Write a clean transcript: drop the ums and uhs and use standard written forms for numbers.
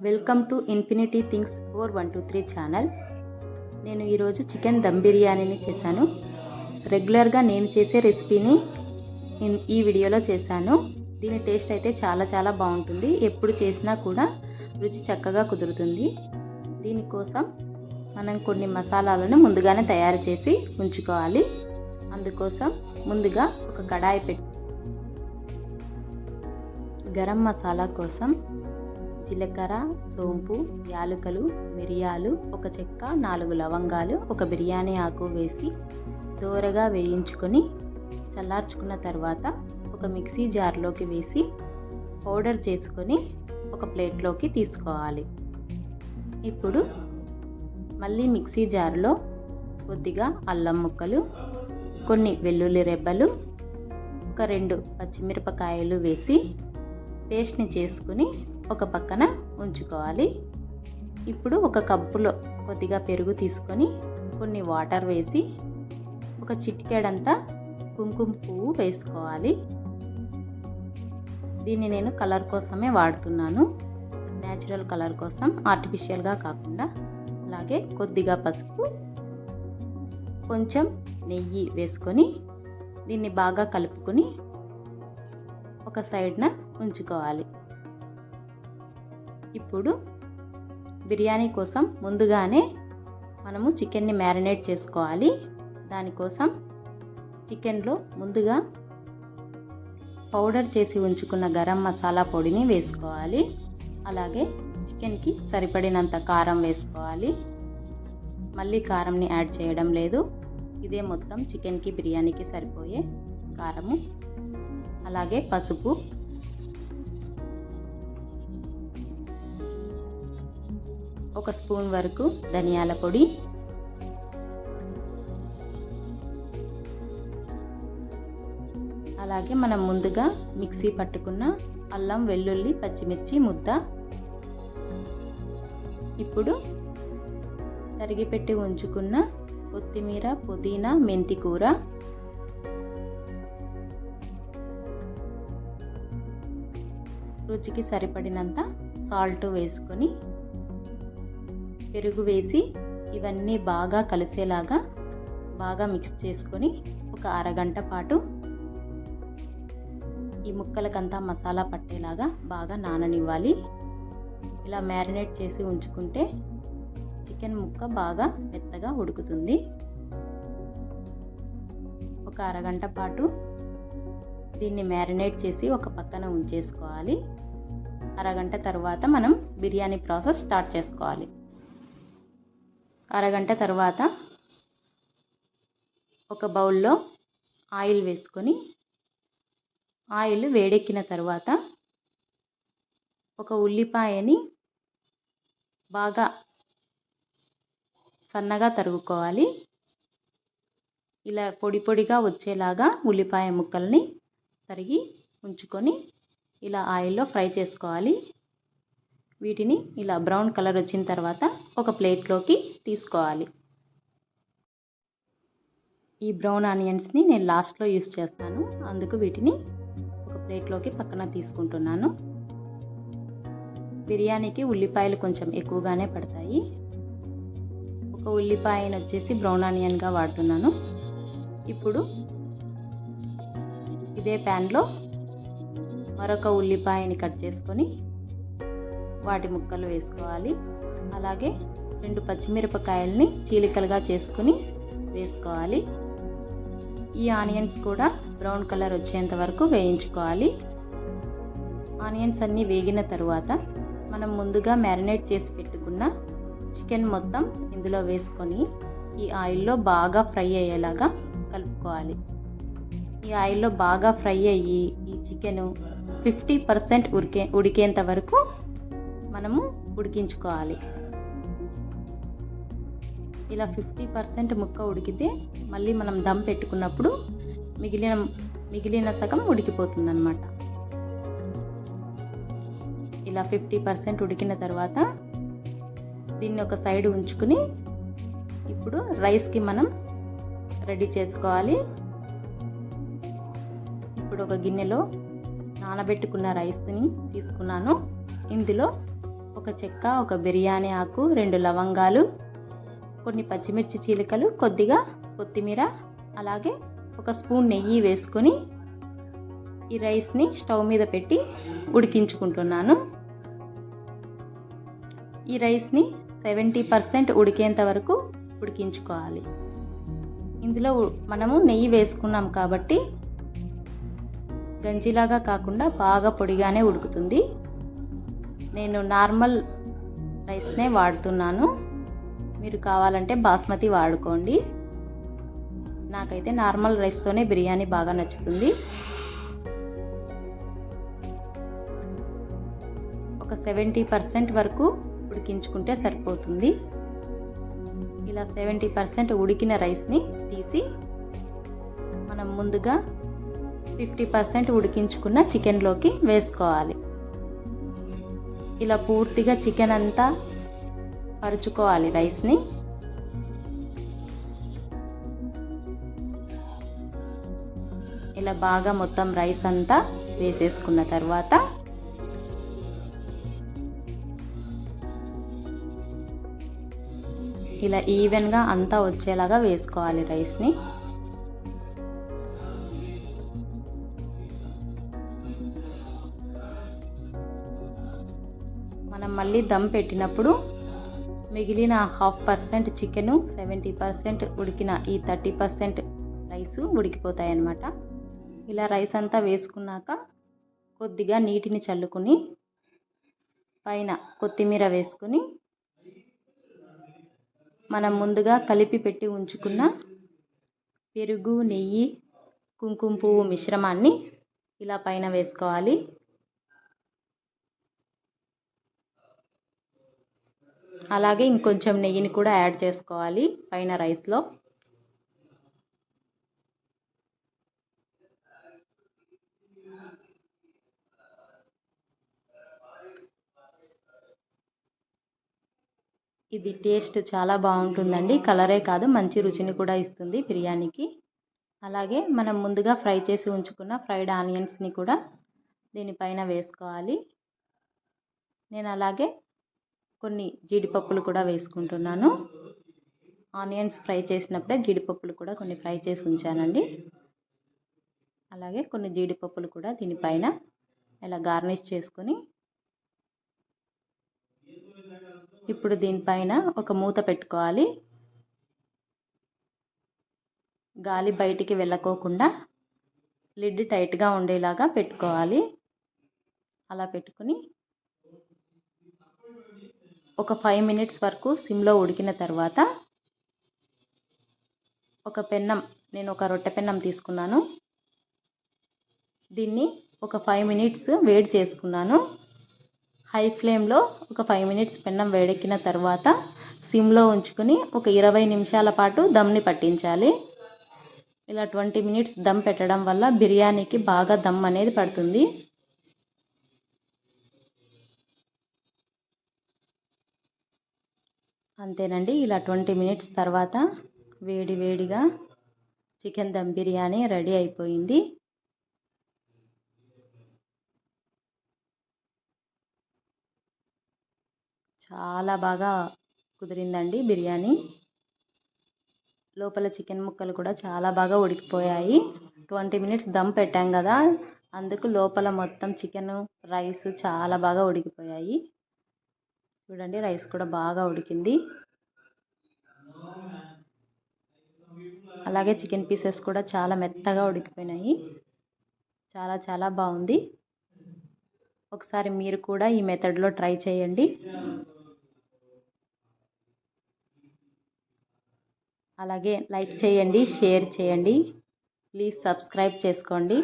Welcome to infinity things 4123 channel. నేను ఈరోజు chicken dum బిర్యానీని చేశాను. రెగ్యులర్గా నేను చేసే రెసిపీని ఈ వీడియోలో చేశాను. దీని టేస్ట్ అయితే చాలా బాగుంటుంది. ఎప్పుడు చేసినా కూడా రుచి చక్కగా కుదురుతుంది. దీనికోసం మనం కొన్ని మసాలాలను ముందుగానే తయారు చేసి ఉంచుకోవాలి. అందుకోసం ముందుగా ఒక కడాయి పెట్టి గరం మసాలా కోసం జీలకర్ర, సోంపు, యాలకులు, మిరియాలు, ఒక చెక్క, 4 లవంగాలు, ఒక బిర్యానీ ఆకు వేసి దోరగా వేయించుకొని చల్లార్చుకున్న తర్వాత ఒక మిక్సీ జార్లోకి వేసి పౌడర్ చేసుకొని ఒక ప్లేట్లోకి తీసుకోవాలి. ఇప్పుడు మళ్ళీ మిక్సీ జార్లో కొద్దిగా అల్లం ముక్కలు, కొన్ని వెల్లుల్లి రెబ్బలు, ఒక 2 పచ్చిమిరపకాయలు వేసి పేస్ట్ని చేసుకుని ఒక పక్కన ఉంచుకోవాలి. ఇప్పుడు ఒక కప్పులో కొద్దిగా పెరుగు తీసుకొని కొన్ని వాటర్ వేసి ఒక చిటికెడంతా కుంకుమ పువ్వు వేసుకోవాలి. దీన్ని నేను కలర్ కోసమే వాడుతున్నాను, న్యాచురల్ కలర్ కోసం, ఆర్టిఫిషియల్గా కాకుండా. అలాగే కొద్దిగా పసుపు, కొంచెం నెయ్యి వేసుకొని దీన్ని బాగా కలుపుకొని ఒక సైడ్న ఉంచుకోవాలి. ఇప్పుడు బిర్యానీ కోసం ముందుగానే మనము చికెన్ని మ్యారినేట్ చేసుకోవాలి. దానికోసం చికెన్లో ముందుగా పౌడర్ చేసి ఉంచుకున్న గరం మసాలా పొడిని వేసుకోవాలి. అలాగే చికెన్కి సరిపడినంత కారం వేసుకోవాలి. మళ్ళీ కారంని యాడ్ చేయడం లేదు. ఇదే మొత్తం చికెన్కి బిర్యానీకి సరిపోయే కారము. అలాగే పసుపు, ఒక స్పూన్ వరకు ధనియాల పొడి, అలాగే మనం ముందుగా మిక్సీ పట్టుకున్న అల్లం, వెల్లుల్లి, పచ్చిమిర్చి ముద్ద, ఇప్పుడు తరిగిపెట్టి ఉంచుకున్న కొత్తిమీర, పుదీనా, మెంతి కూర, రుచికి సరిపడినంత సాల్ట్ వేసుకొని పెరుగు వేసి ఇవన్నీ బాగా కలిసేలాగా బాగా మిక్స్ చేసుకొని ఒక అరగంట పాటు ఈ ముక్కలకంతా మసాలా పట్టేలాగా బాగా నాననివ్వాలి. ఇలా మ్యారినేట్ చేసి ఉంచుకుంటే చికెన్ ముక్క బాగా మెత్తగా ఉడుకుతుంది. ఒక అరగంట పాటు దీన్ని మ్యారినేట్ చేసి ఒక పక్కన ఉంచేసుకోవాలి. అరగంట తర్వాత మనం బిర్యానీ ప్రాసెస్ స్టార్ట్ చేసుకోవాలి. అరగంట తర్వాత ఒక బౌల్లో ఆయిల్ వేసుకొని ఆయిల్ వేడెక్కిన తర్వాత ఒక ఉల్లిపాయని బాగా సన్నగా తరుగుకోవాలి. ఇలా పొడిగా వచ్చేలాగా ఉల్లిపాయ ముక్కల్ని తరిగి ఉంచుకొని ఇలా ఆయిల్లో ఫ్రై చేసుకోవాలి. వీటిని ఇలా బ్రౌన్ కలర్ వచ్చిన తర్వాత ఒక ప్లేట్లోకి తీసుకోవాలి. ఈ బ్రౌన్ ఆనియన్స్ని నేను లాస్ట్లో యూస్ చేస్తాను, అందుకు వీటిని ఒక ప్లేట్లోకి పక్కన తీసుకుంటున్నాను. బిర్యానీకి ఉల్లిపాయలు కొంచెం ఎక్కువగానే పడతాయి. ఒక ఉల్లిపాయను వచ్చేసి బ్రౌన్ ఆనియన్గా వాడుతున్నాను. ఇప్పుడు ఇదే ప్యాన్లో మరొక ఉల్లిపాయని కట్ చేసుకొని వాటి ముక్కలు వేసుకోవాలి. అలాగే 2 పచ్చిమిరపకాయలని చీలికలుగా చేసుకుని వేసుకోవాలి. ఈ ఆనియన్స్ కూడా బ్రౌన్ కలర్ వచ్చేంత వరకు వేయించుకోవాలి. ఆనియన్స్ అన్నీ వేగిన తరువాత మనం ముందుగా మ్యారినేట్ చేసి పెట్టుకున్న చికెన్ మొత్తం ఇందులో వేసుకొని ఈ ఆయిల్లో బాగా ఫ్రై అయ్యేలాగా కలుపుకోవాలి. ఈ ఆయిల్లో బాగా ఫ్రై అయ్యి ఈ చికెను 50% ఉడికేంత వరకు మనము ఉడికించుకోవాలి. ఇలా 50% ముక్క ఉడికితే మళ్ళీ మనం దమ్ పెట్టుకున్నప్పుడు మిగిలిన సగం ఉడికిపోతుందన్నమాట. ఇలా 50% ఉడికిన తర్వాత దీన్ని ఒక సైడ్ ఉంచుకుని ఇప్పుడు రైస్కి మనం రెడీ చేసుకోవాలి. ఇప్పుడు ఒక గిన్నెలో నానబెట్టుకున్న రైస్ని తీసుకున్నాను. ఇందులో ఒక చెక్క, ఒక బిర్యానీ ఆకు, 2 లవంగాలు, కొన్ని పచ్చిమిర్చి చీలికలు, కొద్దిగా కొత్తిమీర, అలాగే ఒక స్పూన్ నెయ్యి వేసుకొని ఈ రైస్ని స్టవ్ మీద పెట్టి ఉడికించుకుంటున్నాను. ఈ రైస్ని 70% ఉడికేంత వరకు ఉడికించుకోవాలి. ఇందులో మనము నెయ్యి వేసుకున్నాం కాబట్టి గంజిలాగా కాకుండా బాగా పొడిగానే ఉడుకుతుంది. నేను నార్మల్ రైస్నే వాడుతున్నాను. మీరు కావాలంటే బాస్మతి వాడుకోండి. నాకైతే నార్మల్ రైస్తోనే బిర్యానీ బాగా నచ్చుతుంది. ఒక 70% వరకు ఉడికించుకుంటే సరిపోతుంది. ఇలా 70% ఉడికిన రైస్ని తీసి మనం ముందుగా 50% ఉడికించుకున్న చికెన్లోకి వేసుకోవాలి. ఇలా పూర్తిగా చికెన్ అంతా పరుచుకోవాలి రైస్ని. ఇలా బాగా మొత్తం రైస్ అంతా వేసేసుకున్న తర్వాత ఇలా ఈవెన్గా అంతా వచ్చేలాగా వేసుకోవాలి రైస్ని. మనం మళ్ళీ దమ్ పెట్టినప్పుడు మిగిలిన 50% చికెను, 70% ఉడికిన ఈ 30% రైసు ఉడికిపోతాయి అన్నమాట. ఇలా రైస్ అంతా వేసుకున్నాక కొద్దిగా నీటిని చల్లుకుని పైన కొత్తిమీర వేసుకుని మనం ముందుగా కలిపి పెట్టి ఉంచుకున్న పెరుగు, నెయ్యి, కుంకుమ పువ్వు మిశ్రమాన్ని ఇలా పైన వేసుకోవాలి. అలాగే ఇంకొంచెం నెయ్యిని కూడా యాడ్ చేసుకోవాలి పైన రైస్లో. ఇది టేస్ట్ చాలా బాగుంటుందండి. కలరే కాదు, మంచి రుచిని కూడా ఇస్తుంది బిర్యానీకి. అలాగే మనం ముందుగా ఫ్రై చేసి ఉంచుకున్న ఫ్రైడ్ ఆనియన్స్ని కూడా దీనిపైన వేసుకోవాలి. నేను అలాగే కొన్ని జీడిపప్పులు కూడా వేసుకుంటున్నాను. ఆనియన్స్ ఫ్రై చేసినప్పుడే జీడిపప్పులు కూడా కొన్ని ఫ్రై చేసి ఉంచానండి. అలాగే కొన్ని జీడిపప్పులు కూడా దీనిపైన ఇలా గార్నిష్ చేసుకొని ఇప్పుడు దీనిపైన ఒక మూత పెట్టుకోవాలి. గాలి బయటికి వెళ్ళకోకుండా లిడ్ టైట్గా ఉండేలాగా పెట్టుకోవాలి. అలా పెట్టుకుని ఒక 5 మినిట్స్ వరకు సిమ్లో ఉడికిన తర్వాత ఒక పెన్నం, నేను ఒక రొట్టె పెన్నం తీసుకున్నాను. దీన్ని ఒక 5 మినిట్స్ వేడి చేసుకున్నాను. హై ఫ్లేమ్లో ఒక 5 మినిట్స్ పెన్నం వేడెక్కిన తర్వాత సిమ్లో ఉంచుకొని ఒక 20 నిమిషాల పాటు దమ్ని పట్టించాలి. ఇలా 20 మినిట్స్ దమ్ పెట్టడం వల్ల బిర్యానీకి బాగా దమ్ అనేది పడుతుంది. అంతేనండి. ఇలా 20 మినిట్స్ తర్వాత వేడి వేడిగా చికెన్ దమ్ బిర్యానీ రెడీ అయిపోయింది. చాలా బాగా కుదిరిందండి బిర్యానీ. లోపల చికెన్ ముక్కలు కూడా చాలా బాగా ఉడికిపోయాయి. 20 మినిట్స్ దమ్ పెట్టాం కదా, అందుకు లోపల మొత్తం చికెన్, రైస్ చాలా బాగా ఉడికిపోయాయి. చూడండి, రైస్ కూడా బాగా ఉడికింది. అలాగే చికెన్ పీసెస్ కూడా చాలా మెత్తగా ఉడికిపోయినాయి. చాలా చాలా బాగుంది. ఒకసారి మీరు కూడా ఈ మెథడ్లో ట్రై చేయండి. అలాగే లైక్ చేయండి, షేర్ చేయండి, ప్లీజ్ సబ్స్క్రైబ్ చేసుకోండి.